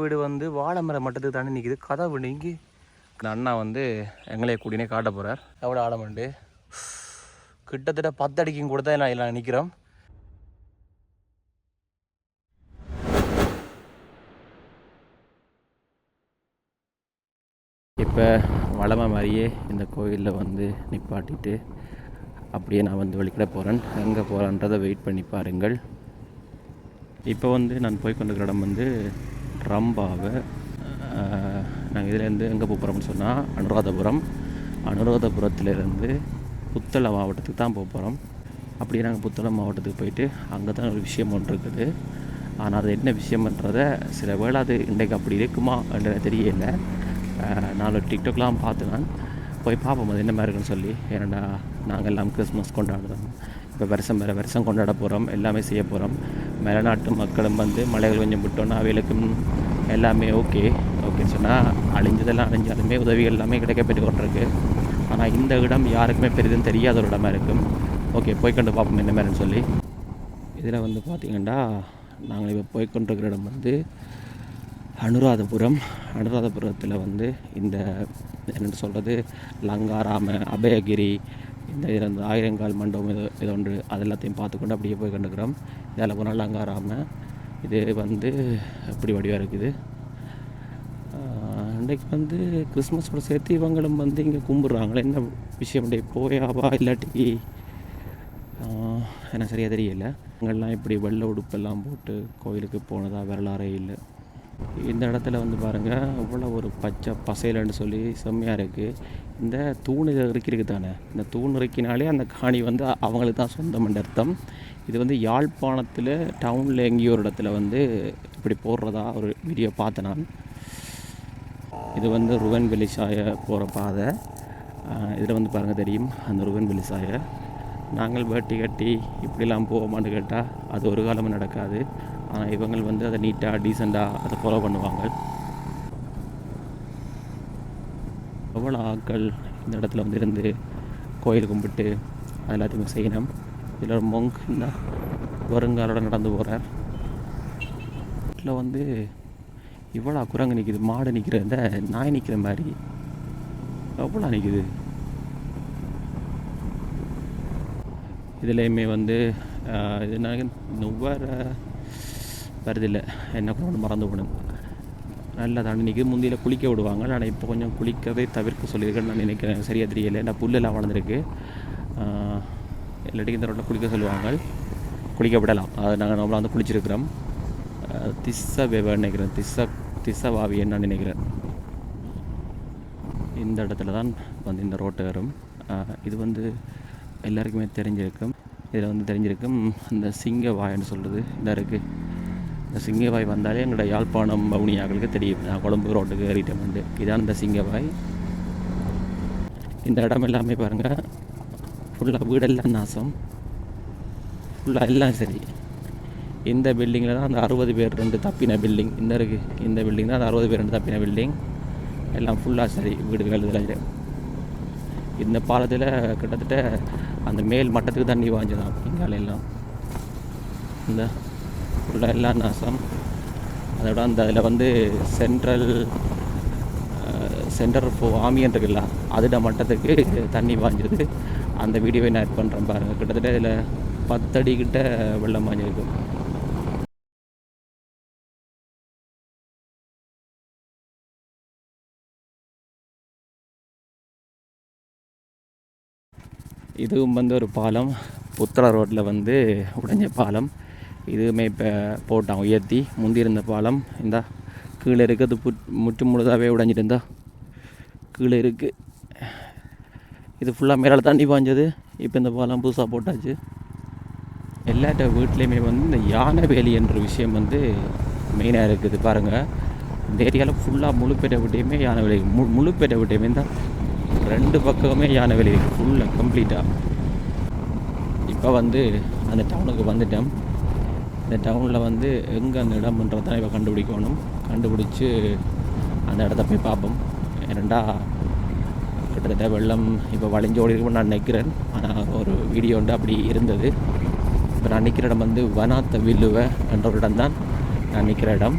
வீடு வந்து வாழை மரம் மட்டத்துக்கு தாண்டி நிற்கிது. கதவு நீங்கி இந்த அண்ணா வந்து எங்களையே கூட்டினே காட்ட போகிறார். எவ்வளோ ஆழமண்டு கிட்டத்தட்ட 10 அடிக்கும் கூட தான் நான் நிற்கிறோம். இப்போ வளமை மாதிரியே இந்த கோயிலில் வந்து நிப்பாட்டிட்டு அப்படியே நான் வந்து வெளிக்கிட போகிறேன். எங்கே போகிறேன்றதை வெயிட் பண்ணி பாருங்கள். இப்போ வந்து நான் போய் கொண்டிருக்கிற இடம் வந்து ரம்பாவை. நாங்கள் இதுலேருந்து எங்கே போகிறோம்னு சொன்னால் அனுராதபுரத்துலேருந்து புத்தளம் மாவட்டத்துக்கு தான் போக போகிறோம். அப்படியே நாங்கள் புத்தளம் மாவட்டத்துக்கு போயிட்டு அங்கே தான் ஒரு விஷயம் ஒன்று இருக்குது. ஆனால் அது என்ன விஷயம்ன்றதை சில வேளை அது இன்றைக்கு அப்படி இருக்குமா என்றது தெரியல. நாலு டிக்டாக்லாம் பார்த்து நான் போய் பார்ப்போம் அது என்ன மாதிரி இருக்குன்னு சொல்லி. ஏன்னா நாங்கள் எல்லாம் கிறிஸ்மஸ் கொண்டாடுறோம். இப்போ வருஷம் கொண்டாட போகிறோம், எல்லாமே செய்ய போகிறோம். மலைநாட்டு மக்களும் வந்து மலைகள் கொஞ்சம் விட்டோன்னா அவைகளுக்கும் எல்லாமே ஓகேன்னு சொன்னால் அழிஞ்சதெல்லாம் அழிஞ்சாலுமே உதவிகள் எல்லாமே கிடைக்கப்பட்டு கொண்டிருக்கு. ஆனால் இந்த இடம் யாருக்குமே பெரிதும் தெரியாத ஒரு இடமா இருக்கும். ஓகே, போய்கொண்டு பார்ப்போம் என்ன மாதிரின்னு சொல்லி. இதில் வந்து பார்த்திங்கன்னா நாங்கள் இப்போ போய்கொண்டிருக்கிற இடம் வந்து அனுராதபுரத்தில் வந்து இந்த என்னென்னு சொல்கிறது லங்காராம, அபயகிரி, இந்த இதில் ஆயிரங்கால் மண்டபம் இது ஒன்று அது எல்லாத்தையும் பார்த்துக்கொண்டு அப்படியே போய் கண்டுக்கிறோம். இதில் போனால் லங்காராம இது வந்து எப்படி வடிவாக இருக்குது. இன்றைக்கு வந்து கிறிஸ்மஸோட சேர்த்து இவங்களும் வந்து இங்கே கும்பிட்றாங்களே, என்ன விஷயம் போயாவா இல்லாட்டி எனக்கு சரியாக தெரியல. அங்கெல்லாம் இப்படி வெள்ளை உடுப்பெல்லாம் போட்டு கோயிலுக்கு போனதாக வரலாறே இல்லை. இந்த இடத்துல வந்து பாருங்கள் அவ்வளோ ஒரு பச்சை பசையிலன்னு சொல்லி செம்மையாக இருக்குது. இந்த தூண் இறக்கிருக்கு தானே, இந்த தூண் இறக்கினாலே அந்த காணி வந்து அவங்களுக்கு தான் சொந்தம்ன்ற அர்த்தம். இது வந்து யாழ்ப்பாணத்தில் டவுனில் எங்கேயோ ஒரு இடத்துல வந்து இப்படி போடுறதா ஒரு வீடியோ பார்த்தேன் நான். இது வந்து ருவன் வெளிசாய போகிற பாதை. இதில் வந்து பாருங்கள் தெரியும் அந்த ருவன் வெளிசாய. நாங்கள் வேட்டி கட்டி இப்படிலாம் போவோமான்னு கேட்டால் அது ஒரு காலமும் நடக்காது. ஆனால் இவங்க வந்து அதை நீட்டாக டீசெண்டாக அதை ஃபாலோ பண்ணுவாங்க. எவ்வளோ ஆட்கள் இந்த இடத்துல வந்து இருந்து கோயில் கும்பிட்டு அது எல்லாத்தையுமே செய்யணும். இதில் ஒரு மொங்க் இந்த வருங்காலோட நடந்து போகிறார். வீட்டில் வந்து இவ்வளோ குரங்கு நிற்கிது, மாடு நிற்கிற இந்த நாய் நிற்கிற மாதிரி எவ்வளோ நிற்கிது. இதுலேயுமே வந்து இது நான் நுவர வருதில்லை என்ன கூட மறந்து போகணும். நல்லா தண்ணி நிற்கிது. முந்தியில் குளிக்க விடுவாங்க, ஆனால் இப்போ கொஞ்சம் குளிக்கவே தவிர்க்க சொல்லியிருக்கேன்னு நான் நினைக்கிறேன். சரியாக தெரியலை. ஏன்னா புல்லெல்லாம் வளர்ந்துருக்கு. இல்லாட்டி இந்த ரோட்டில் குளிக்க சொல்லுவாங்க, குளிக்க விடலாம். அதை நாங்கள் நம்மளை வந்து குளிச்சிருக்கிறோம். திஸ்ஸ வேவன்னு நினைக்கிறேன், திஸ்ஸ வாவின்னு நான் நினைக்கிறேன். இந்த இடத்துல தான் வந்து இந்த ரோட்டு வரும். இது வந்து எல்லாருக்குமே தெரிஞ்சிருக்கும். இதில் வந்து தெரிஞ்சிருக்கும் இந்த சிங்கவாய்ன்னு சொல்கிறது இந்த இருக்குது. இந்த சிங்கவாய் வந்தாலே எங்களோட யாழ்ப்பாணம் வவுனியாக்களுக்கு தெரியும். நான் கொழும்பு ரோட்டுக்கு ஏறிட்டேன் வந்து. இதான் இந்த சிங்கவாய். இந்த இடம் எல்லாமே பாருங்கள் ஃபுல்லாக வீடெல்லாம் நாசம், ஃபுல்லாக எல்லாம் சரி. இந்த பில்டிங்கில் தான் அந்த 60 பேர் 2 தப்பின பில்டிங் இந்த இருக்குது. இந்த பில்டிங் தான் அந்த 60 பேர் 2 தப்பின பில்டிங். எல்லாம் ஃபுல்லாக சரி வீடுகள் இதில். இந்த பாலத்தில் கிட்டத்தட்ட அந்த மேல் மட்டத்துக்கு தண்ணி வாங்கிதான் இங்காலெல்லாம். இந்த ஃபுல்லாக எல்லாம் நாசம். அதோட அந்த அதில் வந்து சென்டர் ஆமியன் இருக்குல்ல அதோட மட்டத்துக்கு தண்ணி வாங்கிடுது. அந்த வீடியோவை நான் ஆட் பண்ணுறேன் பாருங்கள். கிட்டத்தட்ட இதில் 10 அடி கிட்ட வெள்ளம் வாங்கியிருக்கு. இதுவும் வந்து ஒரு பாலம், புத்தள ரோட்டில் வந்து உடைஞ்ச பாலம். இதுவுமே இப்போ போட்டான் உயர்த்தி. முந்தி இருந்த பாலம் இந்த கீழே இருக்குது, முற்று முழுதாகவே உடைஞ்சிட்டு இருந்தா கீழே இருக்குது. இது ஃபுல்லாக மேலே தண்ணி பாய்ஞ்சது. இப்போ இந்த பாலம் புதுசாக போட்டாச்சு. எல்லாட்ட வீட்லேயுமே வந்து இந்த யானை வேலி என்ற விஷயம் வந்து மெயினாக இருக்குது பாருங்கள். இந்த ஏரியாவில் ஃபுல்லாக முழுப்பேட்டை விட்டையுமே யானை வேலி, முழுப்பேட்டை விட்டையுமே தான் 2 பக்கமே யானை வேலி இருக்குது ஃபுல்லாக கம்ப்ளீட்டாக. இப்போ வந்து அந்த டவுனுக்கு வந்துட்டோம். இந்த டவுனில் வந்து எங்கே அந்த இடம்ன்றதான் இப்போ கண்டுபிடிக்கணும். கண்டுபிடிச்சி அந்த இடத்த போய் பார்ப்போம். ஏனெண்டா கிட்டத்தட்ட வெள்ளம் இப்போ வளைஞ்சு ஓடி இருக்குன்னு நான் நினைக்கிறேன். ஆனால் ஒரு வீடியோ வந்து அப்படி இருந்தது. இப்போ நான் நிற்கிற இடம் வந்து வனாத்த வில்லுவை என்ற ஒரு இடம் தான் நான் நிற்கிற இடம்.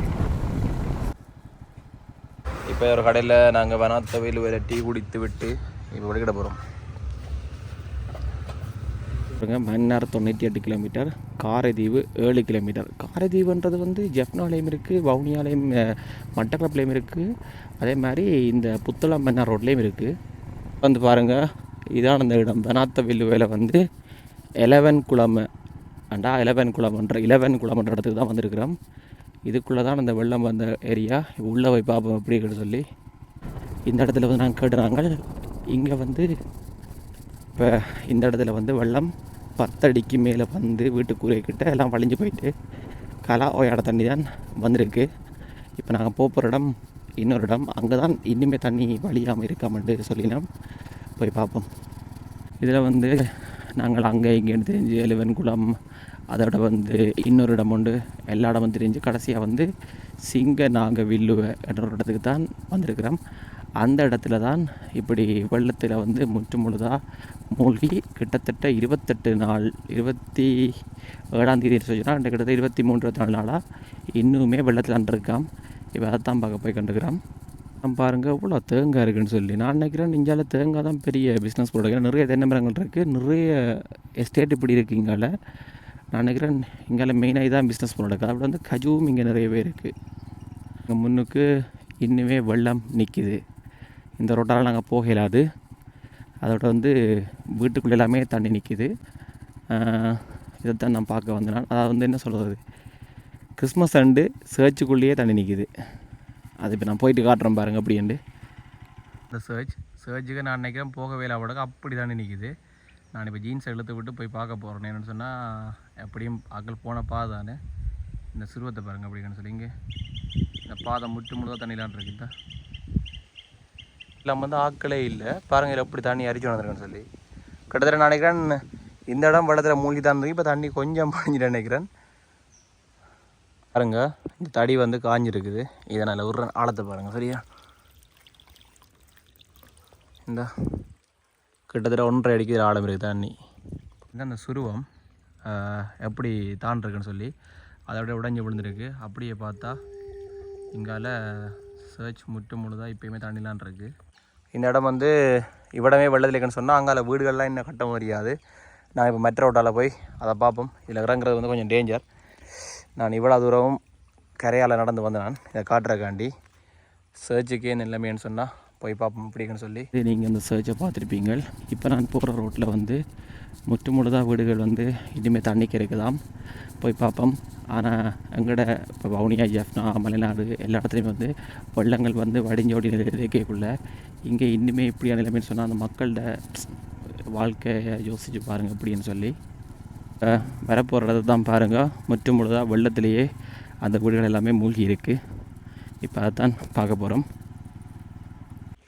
இப்போ ஒரு கடையில் நாங்கள் வனாத்த வேலை டீ குடித்து விட்டு இப்போ வெளிக்கிட போகிறோம். Mannar 98 kilometre, Karaitivu 7 kilometre. காரைதீவுன்றது வந்து ஜெஃப்னாலேயும் இருக்குது, வவுனியாலேயும் மட்டக்களப்புலேயும் இருக்குது, அதே மாதிரி இந்த புத்தளம் மன்னார் ரோட்லேயும் இருக்குது. வந்து பாருங்கள், இதான் அந்த இடம். வனாத்த வில்லுவேல வந்து 11 குளம் 11 குளம்ன்ற இடத்துக்கு தான் வந்திருக்கிறோம். இதுக்குள்ளே தான் அந்த வெள்ளம் வந்த ஏரியா. உள்ளே போய் பார்ப்போம் எப்படி சொல்லி. இந்த இடத்துல வந்து நாங்கள் கேட்டுறாங்க. இங்கே வந்து இப்போ இந்த இடத்துல வந்து வெள்ளம் 10 அடிக்கு மேலே வந்து வீட்டுக்குறைக்கிட்ட எல்லாம் வழிஞ்சு போயிட்டு கலா ஓயாட தண்ணி தான் வந்திருக்கு. இப்போ நாங்கள் போகிற இடம் இன்னொரு இடம். அங்கே தான் இன்னுமே தண்ணி வழியாமல் இருக்காமட்டு சொல்லினோம். போய் பார்ப்போம். இதில் வந்து நாங்கள் அங்கே இங்கேன்னு தெரிஞ்சு 11 குளம், அதோட வந்து இன்னொரு இடம் உண்டு, எல்லா இடமும் தெரிஞ்சு கடைசியாக வந்து சிங்கநாகவில்லுவை என்ற ஒரு இடத்துக்கு தான் வந்திருக்கிறோம். அந்த இடத்துல தான் இப்படி வெள்ளத்தில் வந்து முழுதாக மூழ்கி கிட்டத்தட்ட 28 நாள், 27ஆம் தேதி சொல்லிச்சுன்னா கிட்டத்தட்ட 23-24 நாளாக இன்னுமே வெள்ளத்தில் அன்றிருக்காம். இப்போ அதை தான் பார்க்க போய் கண்டுக்கிறோம். நம்ம பாருங்கள் இவ்வளோ தேங்காய் இருக்குதுன்னு சொல்லி. நான் நினைக்கிறேன் இந்தியாவில் தேங்காய் தான் பெரிய பிஸ்னஸ் போடுறேன். நிறைய தென்னை மரங்கள் இருக்குது, நிறைய எஸ்டேட் இப்படி இருக்குது இங்கால. நான் நினைக்கிறேன் இங்கால மெயினாக இதான் பிஸ்னஸ் போடுறது. அப்படி வந்து கஜுவும் இங்கே நிறையவே இருக்குது. இங்கே முன்னுக்கு இன்னுமே வெள்ளம் நிற்கிது. இந்த ரோட்டால் நாங்கள் போக இயலாது. அதோட வந்து வீட்டுக்குள்ளே எல்லாமே தண்ணி நிற்கிது. இதைத்தான் நான் பார்க்க வந்தேன். அதாவது வந்து என்ன சொல்கிறது, கிறிஸ்மஸ் அண்டு சர்ச்சுக்குள்ளேயே தண்ணி நிற்கிது. அது இப்போ நான் போயிட்டு காட்டுறேன் பாருங்கள் அப்படின்ட்டு. இந்த சர்ச்சுக்கு நான் நினைக்கிறேன் போகவே இல்லை, அவடக்கு அப்படி தண்ணி நிற்கிது. நான் இப்போ ஜீன்ஸை இழுத்து விட்டு போய் பார்க்க போகிறேன். என்னென்னு சொன்னால் எப்படியும் ஆக்கள் போன பாதானே இந்த சிறுவத்தை பாருங்கள் அப்படின்னு சொல்லி. இங்கே இந்த பாதை முழுதாக தண்ணிலான் இருக்குது தான். இல்லாமல் வந்து ஆக்களே இல்லை பாருங்கள், எப்படி தண்ணி அரிச்சு வந்துருக்குன்னு சொல்லி. கிட்டத்தட்ட நான் நினைக்கிறேன் இந்த இடம் வெள்ளத்தில் மூழ்கி தான் இருக்கு. இப்போ தண்ணி கொஞ்சம் பாஞ்சிட்டு நினைக்கிறேன். பாருங்க, இந்த தடி வந்து காஞ்சிருக்குது. இதனால் ஒரு ஆழத்தை பாருங்கள் சரியா. இந்த கிட்டத்தட்ட 1.5 அடிக்கு ஆழம் இருக்குது தண்ணி. இந்த அந்த சுருவம் எப்படி தாண்டிருக்குன்னு சொல்லி அதோட உடைஞ்சி விழுந்துருக்கு. அப்படியே பார்த்தா இங்கால சர்ச் முழுதாக இப்போயுமே தண்ணிலான் இருக்குது. இந்த இடம் வந்து இவ்விடமே வெள்ளத்தில் இருக்குன்னு சொன்னால் அங்கால வீடுகள்லாம் இன்னும் கட்ட முடியாது. நான் இப்போ மற்ற ரோட்டால் போய் அதை பார்ப்போம். இதில் இறங்குறது வந்து கொஞ்சம் டேஞ்சர். நான் இவ்வளோ தூரமும் கரையால் நடந்து வந்தேன். நான் இதை காட்டுறக்காண்டி சர்ச்சுக்கே நிலைமைன்னு சொன்னால் போய் பார்ப்போம் இப்படின்னு சொல்லி. நீங்கள் இந்த சர்ச்சை பார்த்துருப்பீங்க. இப்போ நான் போகிற ரோட்டில் வந்து முழுதாக வீடுகள் வந்து இனிமேல் தண்ணிக்கு இருக்குதாம். போய் பார்ப்போம். ஆனால் எங்கட இப்போ வவுனியா, ஜெஃப்னா, மலைநாடு எல்லா இடத்துலையும் வந்து வெள்ளங்கள் வந்து வடிஞ்சோடி இருக்கக்குள்ள இங்கே இன்னுமே இப்படியான நிலைமைன்னு சொன்னால் அந்த மக்களோட வாழ்க்கையை யோசித்து பாருங்கள் அப்படின்னு சொல்லி. வரப்போகிற இடத்த தான் பாருங்கள், முழுதாக வெள்ளத்திலேயே அந்த வீடுகள் எல்லாமே மூழ்கி இருக்குது. இப்போ அதைத்தான் பார்க்க போகிறோம்.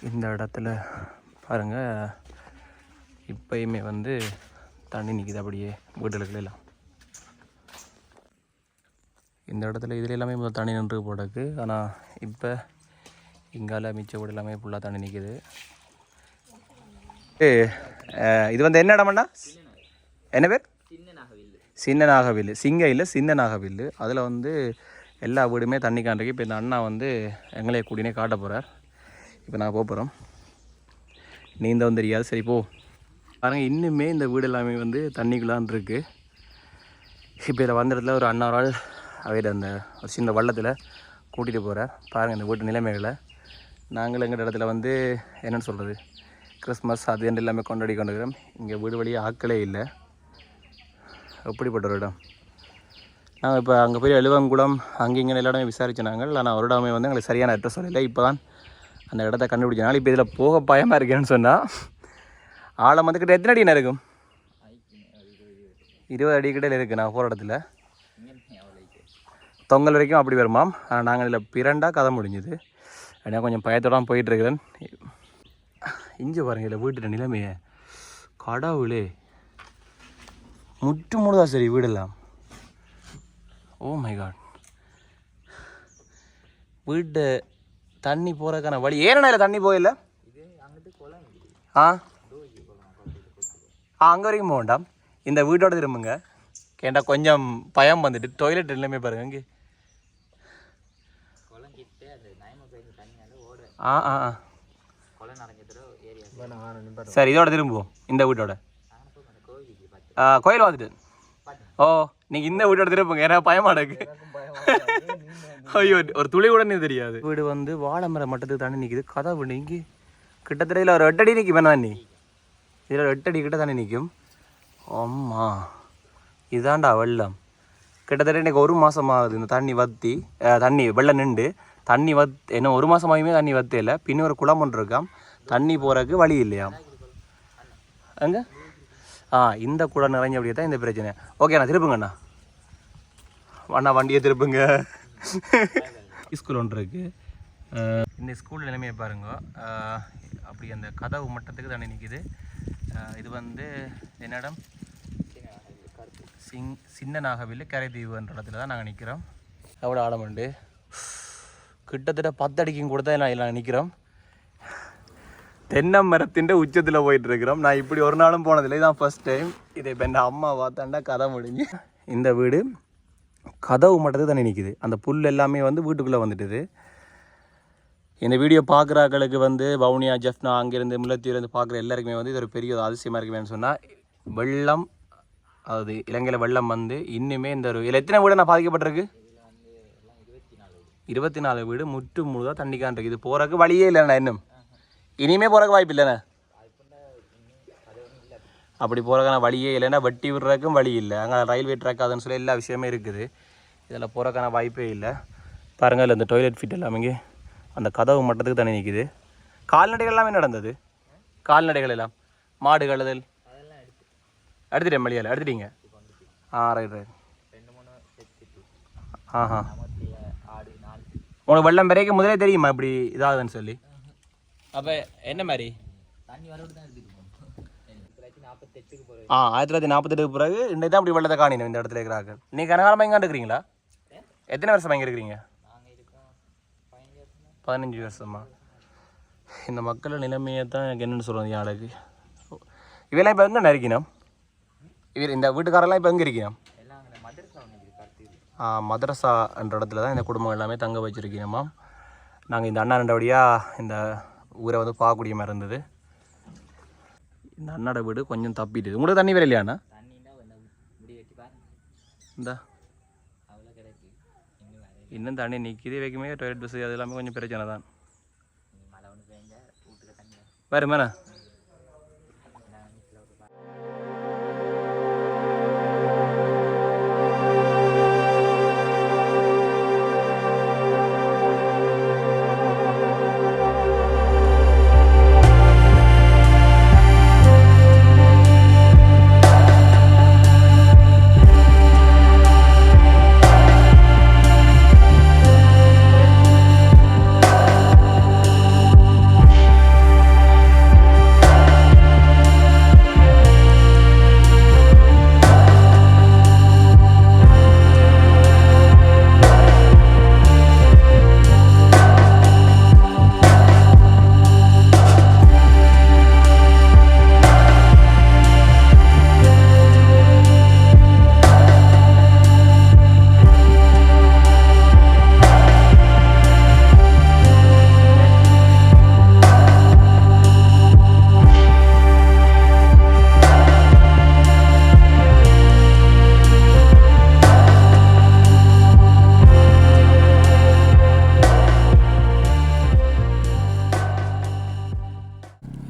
இந்த இடத்துல பாருங்கள் இப்போயுமே வந்து தண்ணி நிற்கிது அப்படியே வீடுகளுக்கு எல்லாம். இந்த இடத்துல இதில் எல்லாமே முதல் தண்ணி நின்று போடக்கு. ஆனால் இப்போ இங்கால மிச்ச வீடு எல்லாமே ஃபுல்லாக தண்ணி நிற்கிது. இது வந்து என்ன இடம்னா என்ன பேர்? சின்னநாகவில்லு. சிங்க இல்லை, சின்னநாகவில்லு. அதில் வந்து எல்லா வீடுமே தண்ணி காண்டிருக்கு. இப்போ இந்த அண்ணா வந்து எங்களே கூட்டினே காட்ட போகிறார். இப்போ நான் போகிறோம். நீந்தவும் தெரியாது, சரி போ. பாருங்கள் இன்னுமே இந்த வீடு எல்லாமே வந்து தண்ணிக்குள்ளான் இருக்குது. இப்போ இதில் வந்த இடத்துல ஒரு அண்ணாவால் அவையில் அந்த ஒரு சின்ன வள்ளத்தில் கூட்டிகிட்டு போகிறார். பாருங்கள் இந்த வீட்டு நிலைமைகளை. நாங்கள் எங்கள் இடத்துல வந்து என்னென்னு சொல்கிறது, கிறிஸ்மஸ் அது என்று எல்லாமே கொண்டாடி கொண்டுக்கிறோம். இங்கே வீடு வழியாக ஆக்களே இல்லை. எப்படிப்பட்ட ஒரு இடம். நாங்கள் இப்போ அங்கே போய் எழுவங்குளம் அங்கே இங்கே எல்லா இடமே விசாரித்த நாங்கள். ஆனால் ஒரு இடமே வந்து எங்களுக்கு சரியான அட்ரஸ் சொல்லலை. இப்போ தான் அந்த இடத்த கண்டுபிடிச்சனால இப்போ இதில் போக பயமாக இருக்கேன்னு சொன்னால் ஆழம் வந்துக்கிட்ட எத்தனை அடி இருக்கும்? 20 அடி கிட்ட இருக்குது. நான் போகிற இடத்துல தொங்கல் வரைக்கும் அப்படி வருமாம். ஆனால் நாங்கள் இதில் பிறண்டாக கதை முடிஞ்சுது. ஏன்னா கொஞ்சம் பயத்தோட போயிட்டுருக்கிறேன். இங்கே பாருங்கள் இதில் வீட்டு நிலைமையை. கடவுளே, முழுதாக சரி வீடெல்லாம். Oh my God. வீட்டு தண்ணி போகிறதுக்கான வழி ஏன்னா இல்லை தண்ணி போயில்லை. அங்கே வரைக்கும் போக வேண்டாம், இந்த வீட்டோட திரும்புங்க. கேட்டால் கொஞ்சம் பயம் வந்துட்டு டாய்லெட் எல்லாமே பாருங்க. இங்கே ஆ ஆ ஆ சரி இதோட திரும்புவோம் இந்த வீட்டோட கோயில் வந்துட்டு ஓ நீங்கள் இந்த வீட்டோட திரும்புங்க ஏன்னா பயமாக இருக்கு ஐயோ ஒரு துளி கூட தெரியாது வீடு வந்து வாழை மரம் மட்டத்துக்கு தண்ணி நிற்கிது கதவு நீங்கி கிட்டத்தட்ட இதில் ஒரு 8 அடி நிற்கும் தண்ணி இதில் ஒரு 8 அடி கிட்ட தண்ணி நிற்கும் அம்மா இதாண்டா வெள்ளம் கிட்டத்தட்ட எனக்கு 1 மாதம் ஆகுது இந்த தண்ணி வற்றி தண்ணி வெள்ளம் நின்று தண்ணி என்ன 1 மாதமாகவே தண்ணி வற்றே இல்லை பின்ன ஒரு குளம் ஒன்று இருக்காம் தண்ணி போகிறதுக்கு வழி இல்லையாம் அங்கே இந்த குளம் நிறைஞ்ச அப்படியே தான் இந்த பிரச்சனை ஓகே அண்ணா திருப்புங்கண்ணா அண்ணா வண்டியை திருப்புங்க ஸ்கூல் ஒன்று இருக்குது இந்த ஸ்கூல் நிலைமையை பாருங்க அப்படி அந்த கதவு மட்டத்துக்கு தண்ணி நிற்கிது இது வந்து என்னிடம் சின்ன நாகவில் கரைதீவுன்ற இடத்துல தான் நாங்கள் நிற்கிறோம் எவ்வளோ ஆழம் உண்டு கிட்டத்தட்ட 10 அடிக்கும் கூட தான் நான் நிற்கிறோம் தென்னை மரத்தின் உச்சத்தில் போயிட்டுருக்கிறோம் நான் இப்படி ஒரு நாளும் போனதில்லை இதான் ஃபர்ஸ்ட் டைம் இதை இப்போ என் அம்மா பார்த்தாண்டா கதை முடிஞ்சு இந்த வீடு கதவு மட்டத்துக்கு தண்ணி நிற்கிது அந்த புல் எல்லாமே வந்து வீட்டுக்குள்ளே வந்துட்டுது இந்த வீடியோ பார்க்குறாக்களுக்கு வந்து வவுனியா ஜெஃப்னா அங்கேருந்து முல்லைத்தீவிலேருந்து பார்க்குற எல்லாருக்குமே வந்து இது ஒரு பெரிய அதிசயமாக இருக்குமேன்னு சொன்னால் வெள்ளம் அதாவது இலங்கையில் வெள்ளம் வந்து இன்னுமே இந்த ஒரு இதில் எத்தனை வீடு நான் பாதிக்கப்பட்டிருக்கு 24 வீடு முற்று முழுதாக தண்ணிக்கான் இருக்குது இது போகிறதுக்கு வழியே இல்லைண்ணா இன்னும் இனிமே போகிறக்கு வாய்ப்பு இல்லைண்ணே அப்படி போகிறக்கான வழியே இல்லைன்னா வெட்டி விடுறதுக்கும் வழி இல்லை அங்கே ரயில்வே ட்ராக் அதுன்னு சொல்லி எல்லா விஷயமே இருக்குது இதில் போகிறக்கான வாய்ப்பே இல்லை பாருங்கள் இல்லை இந்த டாய்லெட் ஃபிட் எல்லாமே அந்த கதவு மட்டத்துக்கு தண்ணி நிற்கிது கால்நடைகள் எல்லாமே நடந்தது கால்நடைகள் எல்லாம் மாடுகள் அதில் எடுத்துட்டேன் மளிகையில் எடுத்துட்டீங்க ரைட் உங்களுக்கு வெள்ளம் பிறகு முதலே தெரியுமா இப்படி இதாகுதுன்னு சொல்லி அப்போ என்ன மாதிரி 1948 பிறகு இன்னைக்கு தான் அப்படி வெள்ளத்தை காணினோம் இந்த இடத்துல இருக்கிறார்கள் நீங்கள் கனகாலமாக எங்கே இருக்கிறீங்களா எத்தனை வருஷமா இங்கே இருக்கிறீங்க 15 வருஷமா இந்த மக்கள் நிலைமையை தான் எனக்கு என்னென்னு சொல்கிறது யாருக்கு இவெல்லாம் இப்போ எங்கே இருக்கணும் இந்த வீட்டுக்காரெல்லாம் இப்போ எங்கே இருக்கணும் மதரசா என்ற இடத்துல தான் இந்த குடும்பம் எல்லாமே தங்க வச்சுருக்கணுமா நாங்கள் இந்த அண்ணா 2 வழியாக இந்த ஊரை வந்து பார்க்கக்கூடிய மாதிரி இருந்தது இந்த அண்ணாட வீடு கொஞ்சம் தப்பிட்டுது உங்களுக்கு தண்ணி வேறு இல்லையாண்ணா இந்த இன்னும் தண்ணி நிற்கிது வைக்குமே டாய்லெட் பஸ் அது எல்லாமே கொஞ்சம் பிரச்சனை தான் வேறு மேண்ணா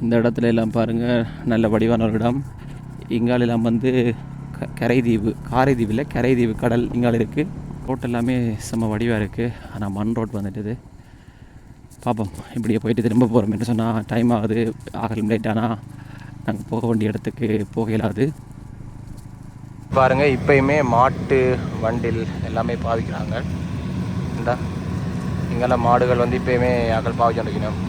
இந்த இடத்துல எல்லாம் பாருங்கள் நல்ல வடிவான ஒரு இடம் இங்காலெல்லாம் வந்து கரைதீவு காரைதீவில் கரைதீவு கடல் இங்கால இருக்குது ரோட் எல்லாமே செம்ம வடிவாக இருக்குது ஆனால் மண் ரோட் வந்துட்டுது பார்ப்போம் இப்படியே போயிட்டு திரும்ப போகிறோம் என்ன சொன்னால் டைம் ஆகுது ஆகலும் லேட் ஆனால் நாங்கள் போக வேண்டிய இடத்துக்கு போக இயலாது பாருங்கள் இப்போயுமே மாட்டு வண்டில் எல்லாமே பாவிக்கிறாங்க இந்த இங்கெல்லாம் மாடுகள் வந்து இப்போயுமே ஆக்கள் பாவிச்சுருக்கணும்